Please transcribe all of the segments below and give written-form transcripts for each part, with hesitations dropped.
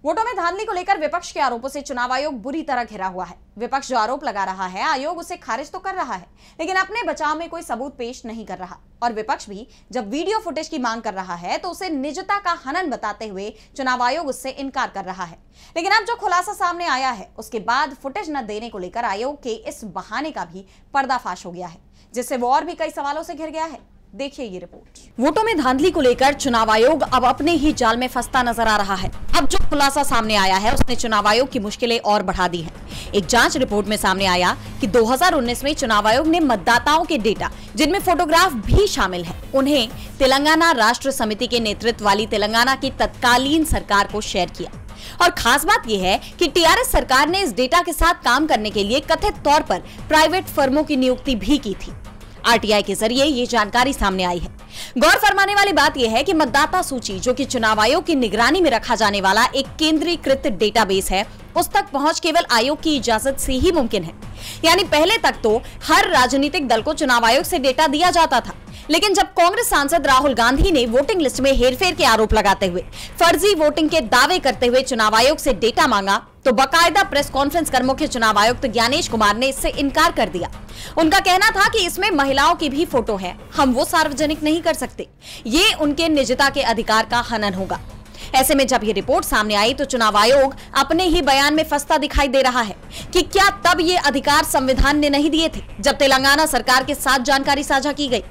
वोटों में धांधली को लेकर विपक्ष के आरोपों से चुनाव आयोग बुरी तरह घिरा हुआ है। विपक्ष जो आरोप लगा रहा है, आयोग उसे खारिज तो कर रहा है, लेकिन अपने बचाव में कोई सबूत पेश नहीं कर रहा। और विपक्ष भी जब वीडियो फुटेज की मांग कर रहा है तो उसे निजता का हनन बताते हुए चुनाव आयोग उससे इनकार कर रहा है। लेकिन अब जो खुलासा सामने आया है, उसके बाद फुटेज न देने को लेकर आयोग के इस बहाने का भी पर्दाफाश हो गया है, जिससे वो और भी कई सवालों से घिर गया है। देखिए ये रिपोर्ट। वोटों में धांधली को लेकर चुनाव आयोग अब अपने ही जाल में फंसता नजर आ रहा है। अब जो खुलासा सामने आया है उसने चुनाव आयोग की मुश्किलें और बढ़ा दी हैं। एक जांच रिपोर्ट में सामने आया कि 2019 में चुनाव आयोग ने मतदाताओं के डेटा, जिनमें फोटोग्राफ भी शामिल है, उन्हें तेलंगाना राष्ट्र समिति के नेतृत्व वाली तेलंगाना की तत्कालीन सरकार को शेयर किया। और खास बात यह है कि टीआरएस सरकार ने इस डेटा के साथ काम करने के लिए कथित तौर पर प्राइवेट फर्मों की नियुक्ति भी की थी। आरटीआई के जरिए ये जानकारी सामने आई है। गौर फरमाने वाली बात यह है कि मतदाता सूची, जो कि चुनाव आयोग की निगरानी में रखा जाने वाला एक केंद्रीकृत डेटाबेस है, उस तक पहुंच केवल आयोग की इजाजत से ही मुमकिन है। यानी पहले तक तो हर राजनीतिक दल को चुनाव आयोग से डेटा दिया जाता था, लेकिन जब कांग्रेस सांसद राहुल गांधी ने वोटिंग लिस्ट में हेरफेर के आरोप लगाते हुए फर्जी वोटिंग के दावे करते हुए चुनाव आयोग से डेटा मांगा, तो बाकायदा प्रेस कॉन्फ्रेंस कर मुख्य चुनाव आयुक्त ज्ञानेश कुमार ने इससे इनकार कर दिया। उनका कहना था कि इसमें महिलाओं की भी फोटो है, हम वो सार्वजनिक नहीं कर सकते, ये उनके निजता के अधिकार का हनन होगा। ऐसे में जब ये रिपोर्ट सामने आई तो चुनाव आयोग अपने ही बयान में फंसता दिखाई दे रहा है कि क्या तब ये अधिकार संविधान ने नहीं दिए थे, जब तेलंगाना सरकार के साथ जानकारी साझा की गई।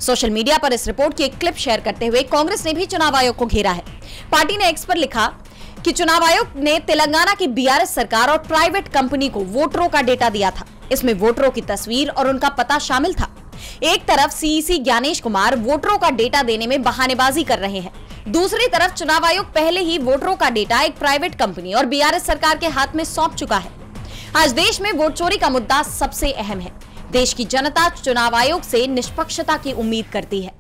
सोशल मीडिया पर इस रिपोर्ट की एक क्लिप शेयर करते हुए कांग्रेस ने भी चुनाव आयोग को घेरा है। पार्टी ने एक्स पर लिखा कि चुनाव आयोग ने तेलंगाना की बीआरएस सरकार और प्राइवेट कंपनी को वोटरों का डेटा दिया था। इसमें वोटरों की तस्वीर और उनका पता शामिल था। एक तरफ सीईसी ज्ञानेश कुमार वोटरों का डेटा देने में बहानेबाजी कर रहे हैं, दूसरी तरफ चुनाव आयोग पहले ही वोटरों का डेटा एक प्राइवेट कंपनी और बीआरएस सरकार के हाथ में सौंप चुका है। आज देश में वोट चोरी का मुद्दा सबसे अहम है। देश की जनता चुनाव आयोग से निष्पक्षता की उम्मीद करती है।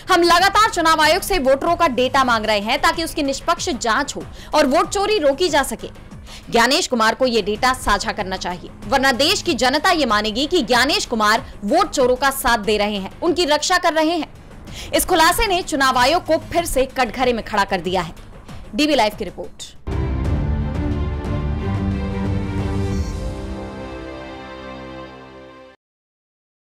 हम लगातार चुनाव आयोग से वोटरों का डेटा मांग रहे हैं ताकि उसकी निष्पक्ष जांच हो और वोट चोरी रोकी जा सके। ज्ञानेश कुमार को यह डेटा साझा करना चाहिए, वरना देश की जनता ये मानेगी कि ज्ञानेश कुमार वोट चोरों का साथ दे रहे हैं, उनकी रक्षा कर रहे हैं। इस खुलासे ने चुनाव आयोग को फिर से कटघरे में खड़ा कर दिया है। डीवी लाइव की रिपोर्ट।